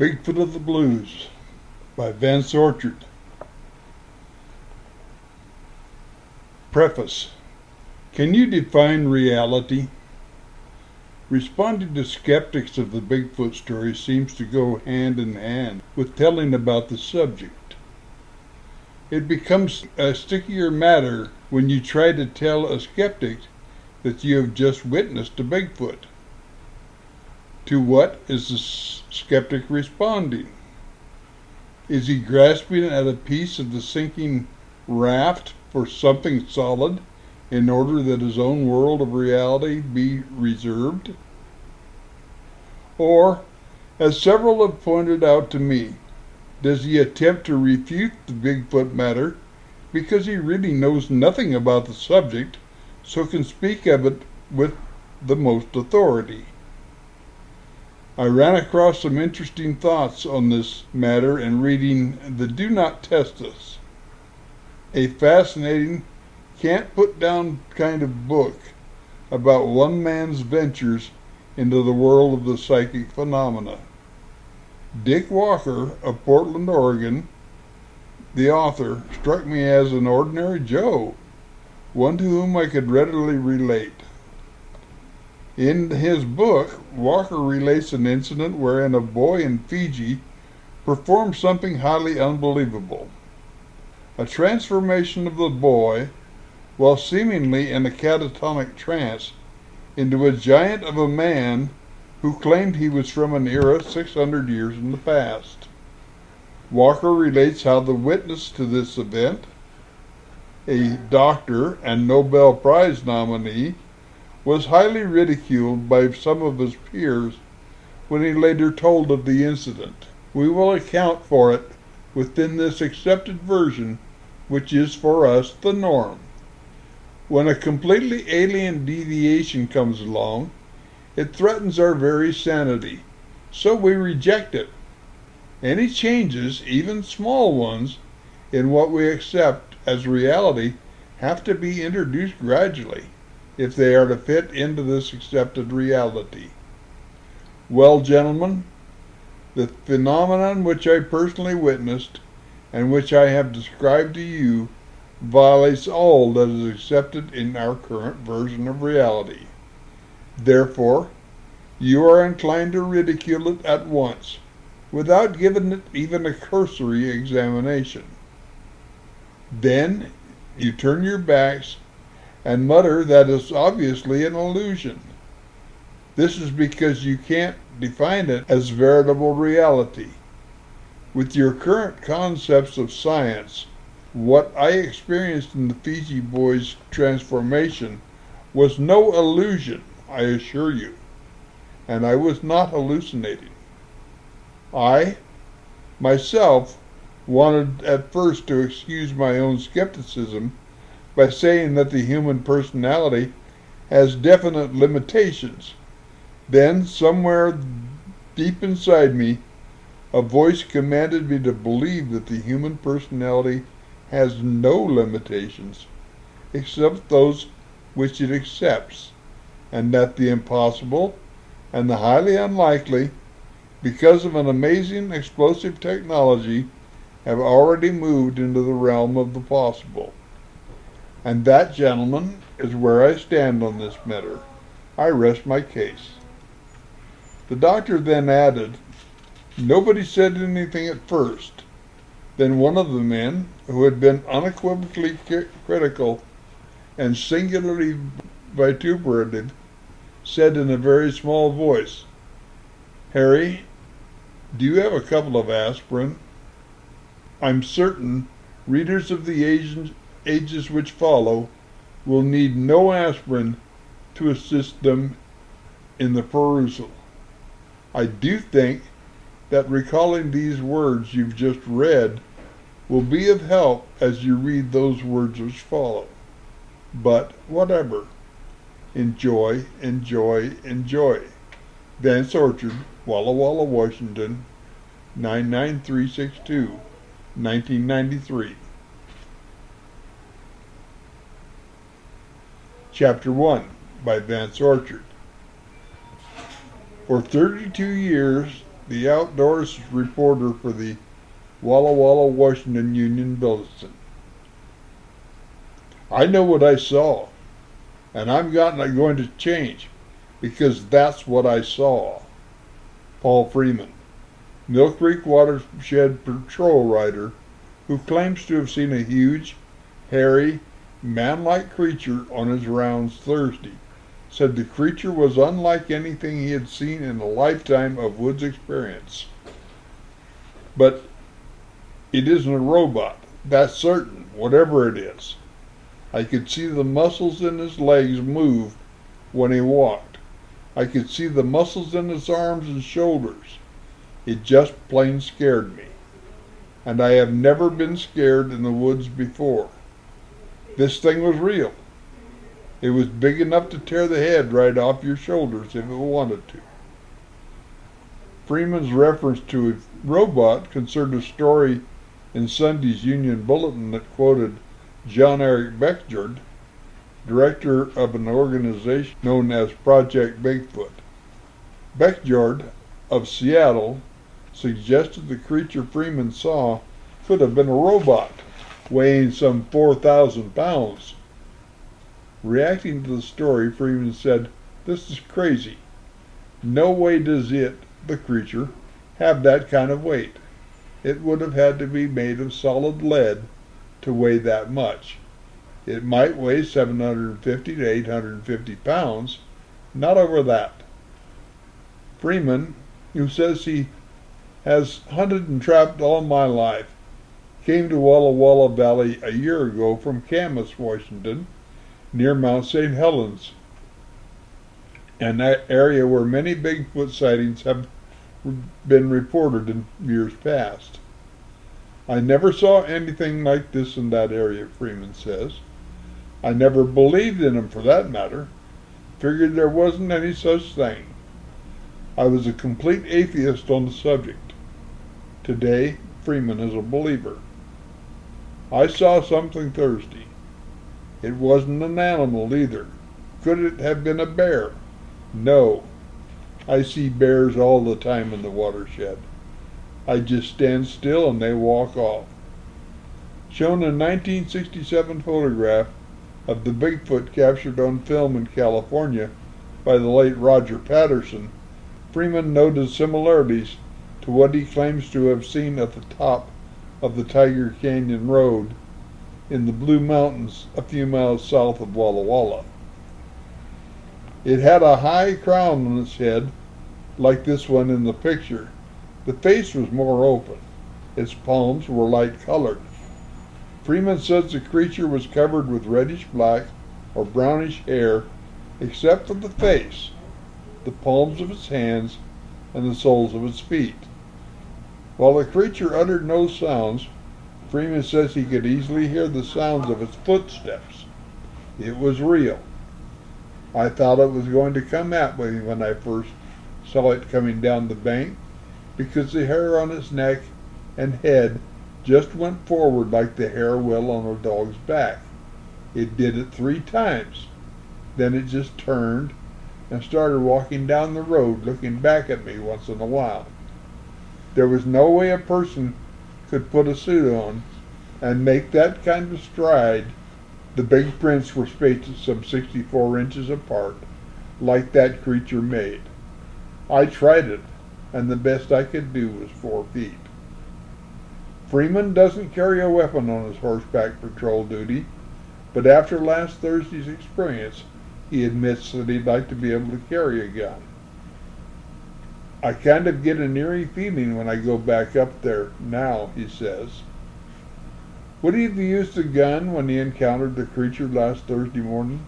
Bigfoot of the Blues by Vance Orchard. Preface. Can you define reality? Responding to skeptics of the Bigfoot story seems to go hand in hand with telling about the subject. It becomes a stickier matter when you try to tell a skeptic that you have just witnessed a Bigfoot. To what is the skeptic responding? Is he grasping at a piece of the sinking raft for something solid in order that his own world of reality be reserved? Or, as several have pointed out to me, does he attempt to refute the Bigfoot matter because he really knows nothing about the subject, so can speak of it with the most authority? I ran across some interesting thoughts on this matter in reading the Do Not Test Us, a fascinating, can't-put-down kind of book about one man's ventures into the world of the psychic phenomena. Dick Walker of Portland, Oregon, the author, struck me as an ordinary Joe, one to whom I could readily relate. In his book, Walker relates an incident wherein a boy in Fiji performed something highly unbelievable. A transformation of the boy, while seemingly in a catatonic trance, into a giant of a man who claimed he was from an era 600 years in the past. Walker relates how the witness to this event, a doctor and Nobel Prize nominee, was highly ridiculed by some of his peers when he later told of the incident. We will account for it within this accepted version, which is for us the norm. When a completely alien deviation comes along, it threatens our very sanity, so we reject it. Any changes, even small ones, in what we accept as reality have to be introduced gradually if they are to fit into this accepted reality. Well, gentlemen, the phenomenon which I personally witnessed and which I have described to you violates all that is accepted in our current version of reality. Therefore, you are inclined to ridicule it at once, without giving it even a cursory examination. Then you turn your backs and mutter that it's obviously an illusion. This is because you can't define it as veritable reality. With your current concepts of science, what I experienced in the Fiji boy's transformation was no illusion, I assure you, and I was not hallucinating. I, myself, wanted at first to excuse my own skepticism by saying that the human personality has definite limitations. Then, somewhere deep inside me, a voice commanded me to believe that the human personality has no limitations, except those which it accepts, and that the impossible and the highly unlikely, because of an amazing explosive technology, have already moved into the realm of the possible. And that, gentlemen, is where I stand on this matter. I rest my case. The doctor then added, nobody said anything at first. Then one of the men, who had been unequivocally critical and singularly vituperative, said in a very small voice, "Harry, do you have a couple of aspirin? I'm certain readers of the ages which follow will need no aspirin to assist them in the perusal. I do think that recalling these words you've just read will be of help as you read those words which follow. But whatever. Enjoy, enjoy, enjoy." Vance Orchard, Walla Walla, Washington, 99362, 1993. Chapter 1 by Vance Orchard. For 32 years, the outdoors reporter for the Walla Walla, Washington Union Bulletin. I know what I saw, and I'm not going to change, because that's what I saw. Paul Freeman, Mill Creek Watershed Patrol Rider, who claims to have seen a huge, hairy, man-like creature on his rounds Thursday, said the creature was unlike anything he had seen in a lifetime of woods experience. But it isn't a robot, that's certain, whatever it is. I could see the muscles in his legs move when he walked. I could see the muscles in his arms and shoulders. It just plain scared me. And I have never been scared in the woods before. This thing was real. It was big enough to tear the head right off your shoulders if it wanted to. Freeman's reference to a robot concerned a story in Sunday's Union Bulletin that quoted John Eric Beckjord, director of an organization known as Project Bigfoot. Beckjord of Seattle suggested the creature Freeman saw could have been a robot, weighing some 4,000 pounds. Reacting to the story, Freeman said, "This is crazy. No way does it, the creature, have that kind of weight. It would have had to be made of solid lead to weigh that much. It might weigh 750 to 850 pounds, not over that." Freeman, who says he has hunted and trapped all my life, came to Walla Walla Valley a year ago from Camas, Washington, near Mount St. Helens, an area where many Bigfoot sightings have been reported in years past. "I never saw anything like this in that area," Freeman says. "I never believed in them, for that matter. Figured there wasn't any such thing. I was a complete atheist on the subject. Today, Freeman is a believer. I saw something Thursday. It wasn't an animal either. Could it have been a bear? No. I see bears all the time in the watershed. I just stand still and they walk off." Shown a 1967 photograph of the Bigfoot captured on film in California by the late Roger Patterson, Freeman noted similarities to what he claims to have seen at the top of the Tiger Canyon Road in the Blue Mountains a few miles south of Walla Walla. It had a high crown on its head, like this one in the picture. The face was more open. Its palms were light-colored. Freeman says the creature was covered with reddish-black or brownish hair, except for the face, the palms of its hands, and the soles of its feet. While the creature uttered no sounds, Freeman says he could easily hear the sounds of its footsteps. It was real. I thought it was going to come at me when I first saw it coming down the bank, because the hair on its neck and head just went forward like the hair will on a dog's back. It did it 3 times. Then it just turned and started walking down the road, looking back at me once in a while. There was no way a person could put a suit on and make that kind of stride. The big prints were spaced at some 64 inches apart, like that creature made. I tried it, and the best I could do was 4 feet. Freeman doesn't carry a weapon on his horseback patrol duty, but after last Thursday's experience, he admits that he'd like to be able to carry a gun. "I kind of get an eerie feeling when I go back up there now," he says. Would he have used a gun when he encountered the creature last Thursday morning?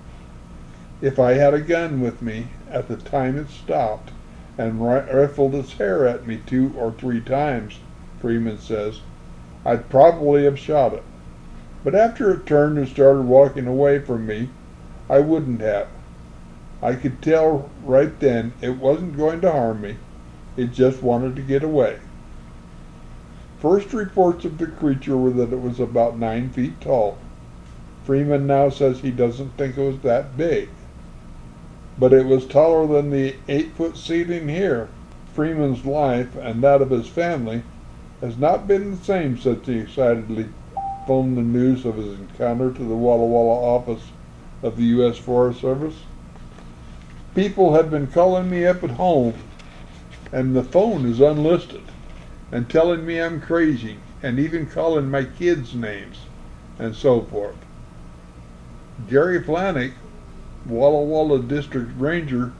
"If I had a gun with me at the time it stopped and rifled its hair at me 2 or 3 times, Freeman says, I'd probably have shot it. But after it turned and started walking away from me, I wouldn't have. I could tell right then it wasn't going to harm me. It just wanted to get away." First reports of the creature were that it was about 9 feet tall. Freeman now says he doesn't think it was that big. But it was taller than the 8-foot ceiling here. Freeman's life and that of his family has not been the same since he excitedly phoned the news of his encounter to the Walla Walla office of the U.S. Forest Service. People have been calling me up at home, and the phone is unlisted, and telling me I'm crazy, and even calling my kids names, and so forth. Gary Flanick, Walla Walla District Ranger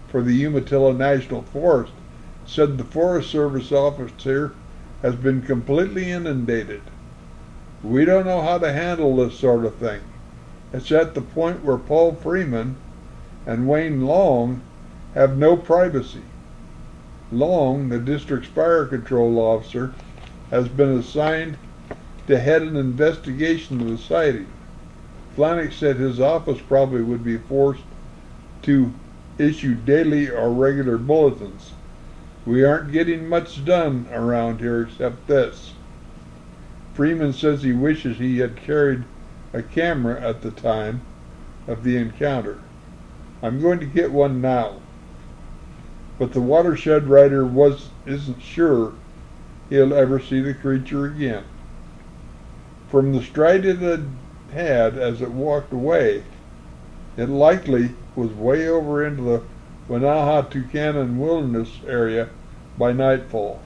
for the Umatilla National Forest, said the Forest Service office here has been completely inundated. We don't know how to handle this sort of thing. It's at the point where Paul Freeman and Wayne Long have no privacy. Long, the district's fire control officer, has been assigned to head an investigation of the sighting. Flanick said his office probably would be forced to issue daily or regular bulletins. We aren't getting much done around here except this. Freeman says he wishes he had carried a camera at the time of the encounter. I'm going to get one now. But the watershed writer isn't sure he'll ever see the creature again. From the stride it had as it walked away, it likely was way over into the Wanaha-Tucanon Wilderness area by nightfall.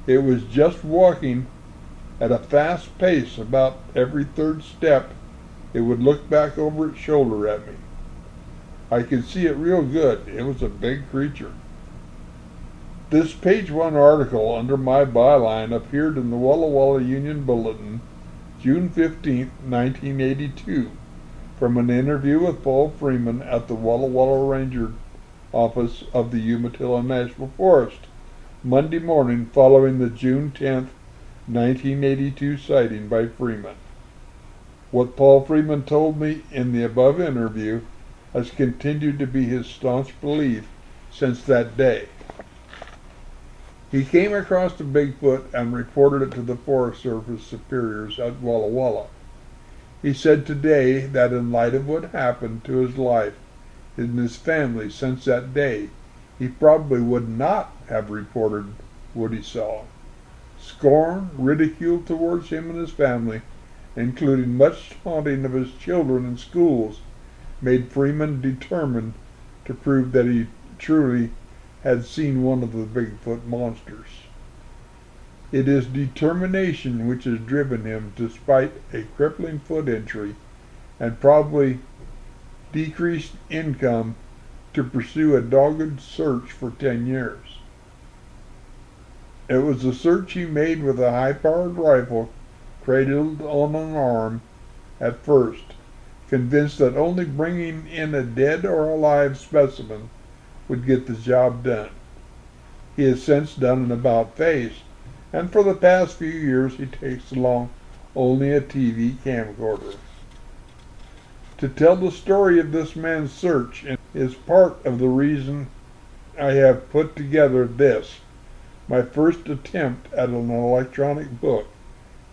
It was just walking at a fast pace. About every third step, it would look back over its shoulder at me. I could see it real good. It was a big creature. This page 1 article under my byline appeared in the Walla Walla Union Bulletin, June 15, 1982, from an interview with Paul Freeman at the Walla Walla Ranger office of the Umatilla National Forest, Monday morning following the June 10, 1982 sighting by Freeman. What Paul Freeman told me in the above interview has continued to be his staunch belief since that day. He came across the Bigfoot and reported it to the Forest Service superiors at Walla Walla. He said today that in light of what happened to his life and his family since that day, he probably would not have reported what he saw. Scorn, ridicule towards him and his family, including much taunting of his children in schools, made Freeman determined to prove that he truly had seen one of the Bigfoot monsters. It is determination which has driven him, despite a crippling foot injury and probably decreased income, to pursue a dogged search for 10 years. It was a search he made with a high-powered rifle cradled on an arm at first, convinced that only bringing in a dead or alive specimen would get the job done. He has since done an about-face, and for the past few years he takes along only a TV camcorder. To tell the story of this man's search is part of the reason I have put together this, my first attempt at an electronic book,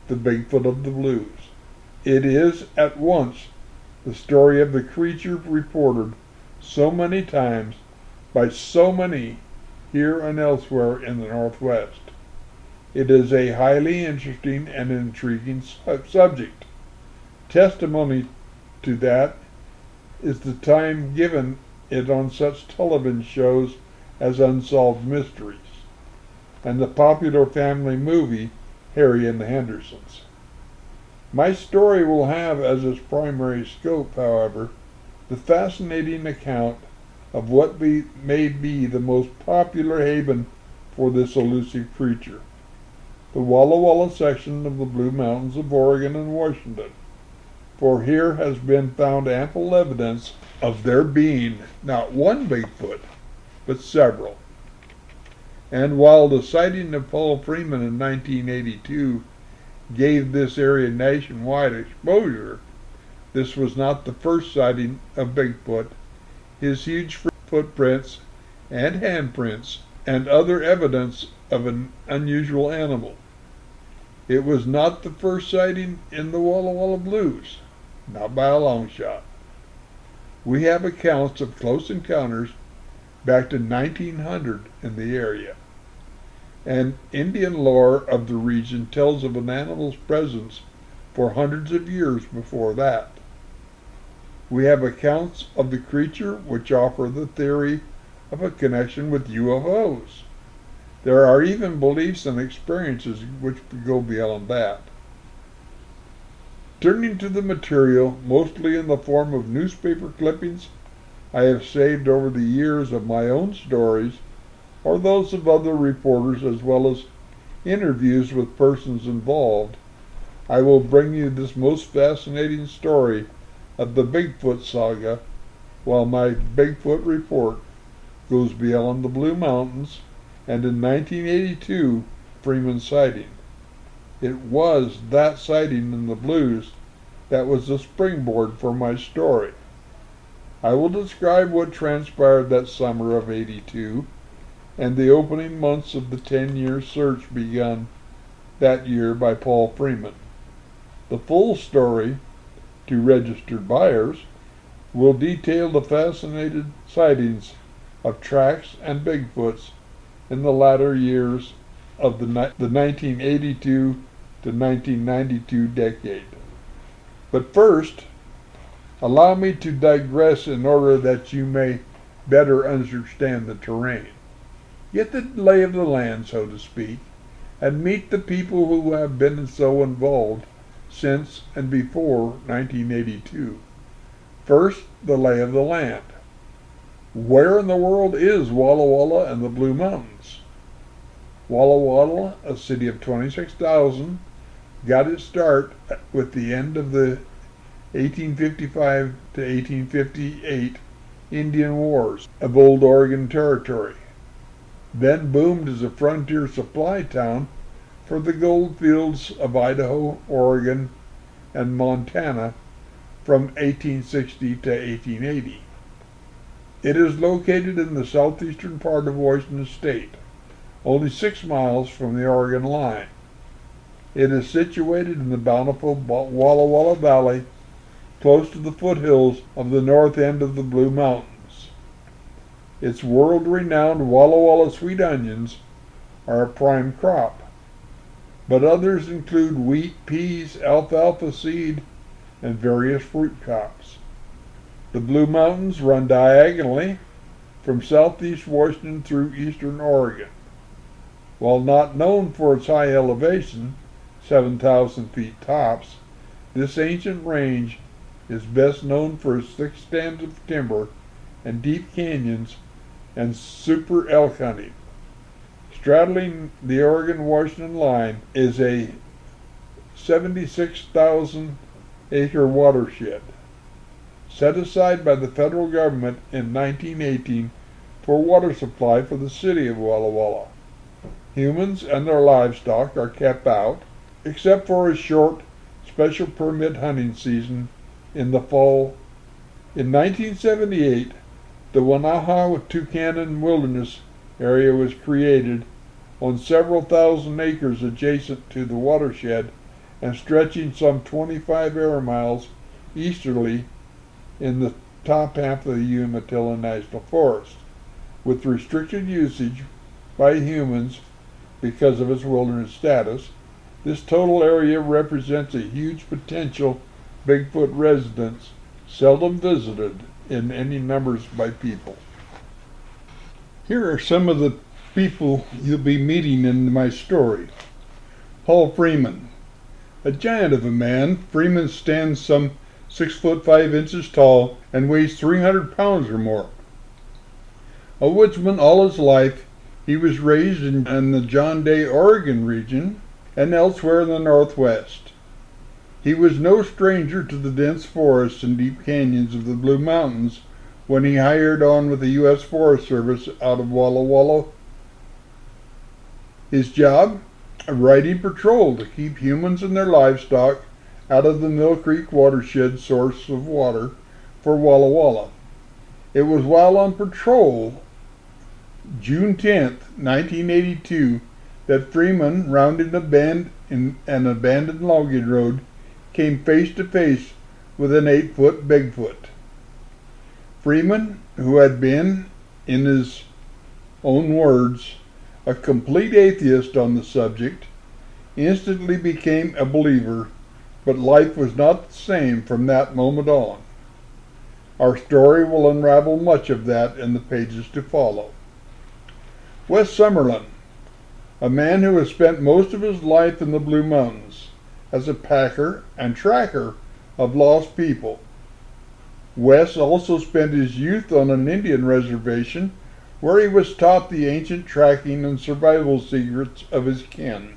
The Bigfoot of the Blues. It is at once the story of the creature reported so many times by so many here and elsewhere in the Northwest. It is a highly interesting and intriguing subject. Testimony to that is the time given it on such television shows as Unsolved Mysteries and the popular family movie Harry and the Hendersons. My story will have as its primary scope, however, the fascinating account of what may be the most popular haven for this elusive creature, the Walla Walla section of the Blue Mountains of Oregon and Washington. For here has been found ample evidence of there being not one Bigfoot, but several. And while the sighting of Paul Freeman in 1982 gave this area nationwide exposure, this was not the first sighting of Bigfoot. His huge footprints and handprints and other evidence of an unusual animal. It was not the first sighting in the Walla Walla Blues, not by a long shot. We have accounts of close encounters back to 1900 in the area. And Indian lore of the region tells of an animal's presence for hundreds of years before that. We have accounts of the creature which offer the theory of a connection with UFOs. There are even beliefs and experiences which go beyond that. Turning to the material, mostly in the form of newspaper clippings I have saved over the years of my own stories or those of other reporters, as well as interviews with persons involved, I will bring you this most fascinating story of the Bigfoot saga, while my Bigfoot report goes beyond the Blue Mountains and in 1982 Freeman sighting. It was that sighting in the Blues that was the springboard for my story. I will describe what transpired that summer of '82 and the opening months of the 10-year search begun that year by Paul Freeman. The full story, to registered buyers, will detail the fascinating sightings of tracks and Bigfoots in the latter years of the 1982 to 1992 decade. But first, allow me to digress in order that you may better understand the terrain, get the lay of the land, so to speak, and meet the people who have been so involved since and before 1982. First, the lay of the land. Where in the world is Walla Walla and the Blue Mountains? Walla Walla, a city of 26,000, got its start with the end of the 1855 to 1858 Indian Wars of Old Oregon Territory, then boomed as a frontier supply town for the gold fields of Idaho, Oregon, and Montana from 1860 to 1880. It is located in the southeastern part of Washington State, only 6 miles from the Oregon line. It is situated in the bountiful Walla Walla Valley, close to the foothills of the north end of the Blue Mountains. Its world-renowned Walla Walla sweet onions are a prime crop, but others include wheat, peas, alfalfa seed, and various fruit crops. The Blue Mountains run diagonally from southeast Washington through eastern Oregon. While not known for its high elevation, 7,000 feet tops, this ancient range is best known for its thick stands of timber and deep canyons and super elk hunting. Straddling the Oregon-Washington line is a 76,000-acre watershed, set aside by the federal government in 1918 for water supply for the city of Walla Walla. Humans and their livestock are kept out, except for a short special permit hunting season in the fall. In 1978, the Wanaha-Tucannon Wilderness area was created on several thousand acres adjacent to the watershed and stretching some 25 air miles easterly in the top half of the Umatilla National Forest, with restricted usage by humans because of its wilderness status. This total area represents a huge potential Bigfoot residence, seldom visited in any numbers by people. Here are some of the people you'll be meeting in my story. Paul Freeman. A giant of a man, Freeman stands some 6'5" tall and weighs 300 pounds or more. A woodsman all his life, he was raised in the John Day, Oregon region and elsewhere in the Northwest. He was no stranger to the dense forests and deep canyons of the Blue Mountains when he hired on with the U.S. Forest Service out of Walla Walla. His job? Riding patrol to keep humans and their livestock out of the Mill Creek watershed source of water for Walla Walla. It was while on patrol, June 10th, 1982, that Freeman, rounding a bend in an abandoned logging road, came face to face with an 8-foot Bigfoot. Freeman, who had been in his own words, a complete atheist on the subject, instantly became a believer, but life was not the same from that moment on. Our story will unravel much of that in the pages to follow. Wes Summerlin, a man who has spent most of his life in the Blue Mountains as a packer and tracker of lost people. Wes also spent his youth on an Indian reservation where he was taught the ancient tracking and survival secrets of his kin.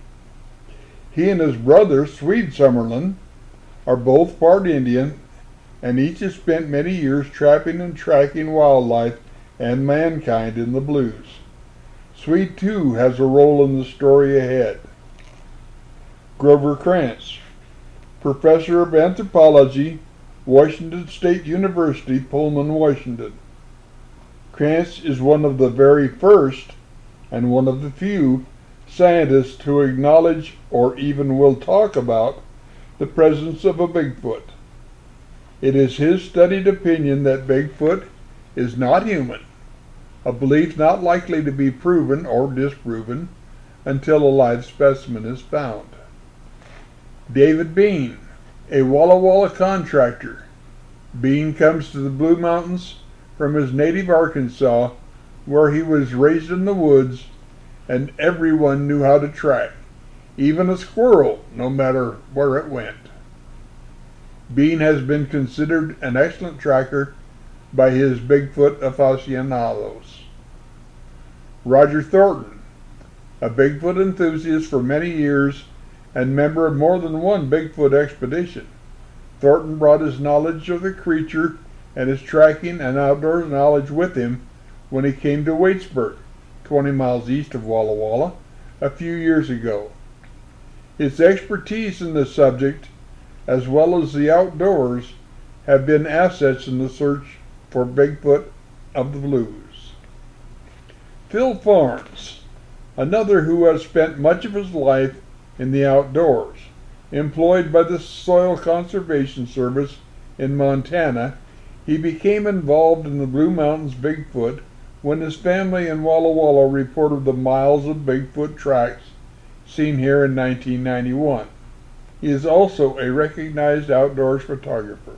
He and his brother, Swede Summerlin, are both part Indian, and each has spent many years trapping and tracking wildlife and mankind in the blues. Swede, too, has a role in the story ahead. Grover Krantz, professor of anthropology, Washington State University, Pullman, Washington. Krantz is one of the very first, and one of the few, scientists who acknowledge or even will talk about the presence of a Bigfoot. It is his studied opinion that Bigfoot is not human, a belief not likely to be proven or disproven until a live specimen is found. David Bean, a Walla Walla contractor. Bean comes to the Blue Mountains from his native Arkansas, where he was raised in the woods, and everyone knew how to track, even a squirrel, no matter where it went. Bean has been considered an excellent tracker by his Bigfoot aficionados. Roger Thornton, a Bigfoot enthusiast for many years and member of more than one Bigfoot expedition. Thornton brought his knowledge of the creature and his tracking and outdoors knowledge with him when he came to Waitsburg, 20 miles east of Walla Walla, a few years ago. His expertise in the subject, as well as the outdoors, have been assets in the search for Bigfoot of the blues. Phil Farnes, another who has spent much of his life in the outdoors, employed by the Soil Conservation Service in Montana. He became involved in the Blue Mountains Bigfoot when his family in Walla Walla reported the miles of Bigfoot tracks seen here in 1991. He is also a recognized outdoors photographer.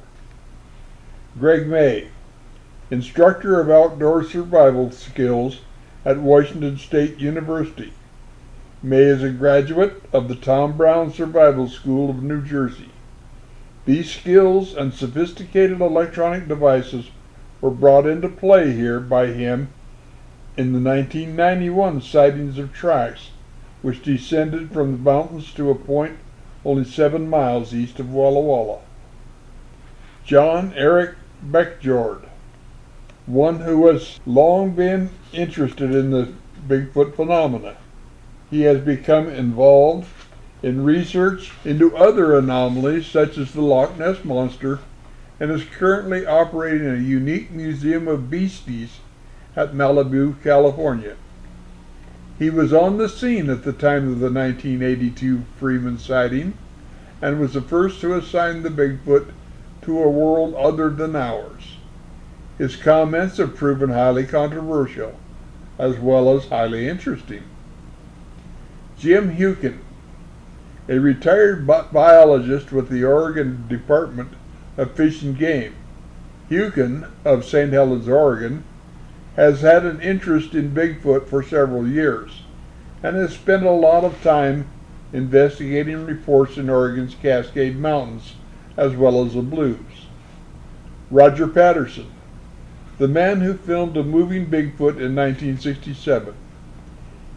Greg May, instructor of outdoor survival skills at Washington State University. May is a graduate of the Tom Brown Survival School of New Jersey. These skills and sophisticated electronic devices were brought into play here by him in the 1991 sightings of tracks, which descended from the mountains to a point only 7 miles east of Walla Walla. John Eric Beckjord, one who has long been interested in the Bigfoot phenomena. He has become involved in research into other anomalies such as the Loch Ness Monster, and is currently operating a unique museum of beasties at Malibu, California. He was on the scene at the time of the 1982 Freeman sighting and was the first to assign the Bigfoot to a world other than ours. His comments have proven highly controversial, as well as highly interesting. Jim Hukin, a retired biologist with the Oregon Department of Fish and Game. Hukin, of St. Helens, Oregon, has had an interest in Bigfoot for several years and has spent a lot of time investigating reports in Oregon's Cascade Mountains as well as the blues. Roger Patterson, the man who filmed a moving Bigfoot in 1967.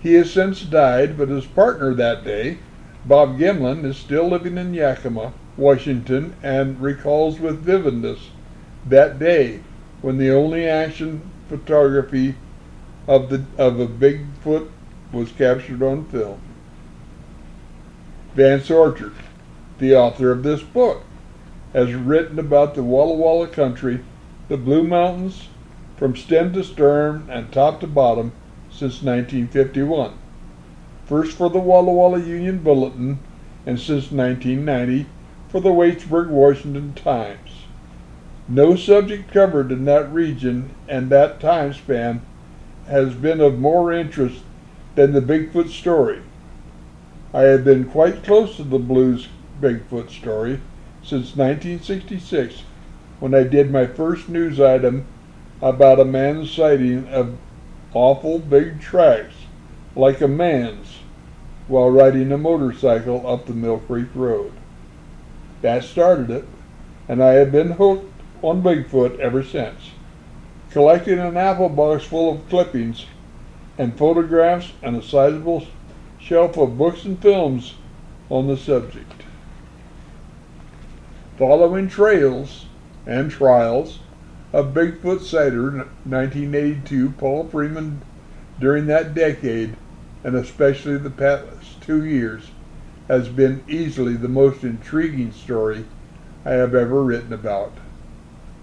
He has since died, but his partner that day, Bob Gimlin, is still living in Yakima, Washington, and recalls with vividness that day when the only action photography of a Bigfoot was captured on film. Vance Orchard, the author of this book, has written about the Walla Walla country, the Blue Mountains, from stem to stern and top to bottom since 1951. First for the Walla Walla Union Bulletin, and since 1990 for the Waitsburg, Washington Times. No subject covered in that region and that time span has been of more interest than the Bigfoot story. I have been quite close to the Blues Bigfoot story since 1966, when I did my first news item about a man's sighting of awful big tracks, like a man's, while riding a motorcycle up the Mill Creek Road. That started it, and I have been hooked on Bigfoot ever since, collecting an apple box full of clippings and photographs and a sizable shelf of books and films on the subject. Following trails and trials of Bigfoot sighter 1982 Paul Freeman during that decade, and especially the past 2 years, has been easily the most intriguing story I have ever written about.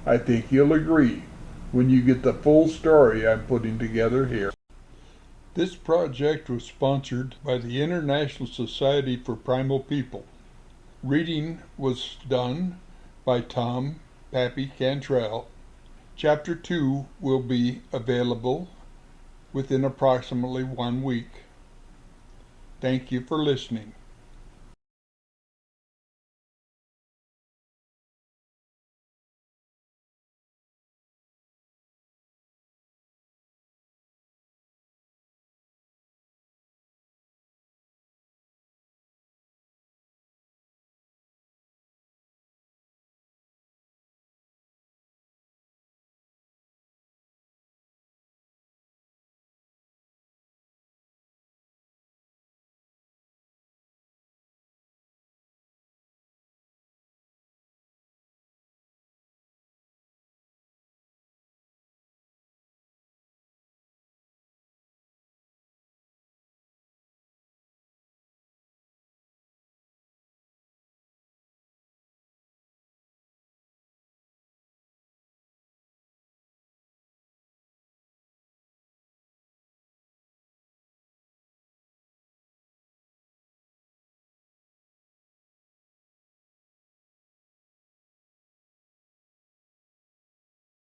I think you'll agree when you get the full story I'm putting together here. This project was sponsored by the International Society for Primal People. Reading was done by Tom Pappy Cantrell. Chapter 2 will be available within approximately 1 week. Thank you for listening.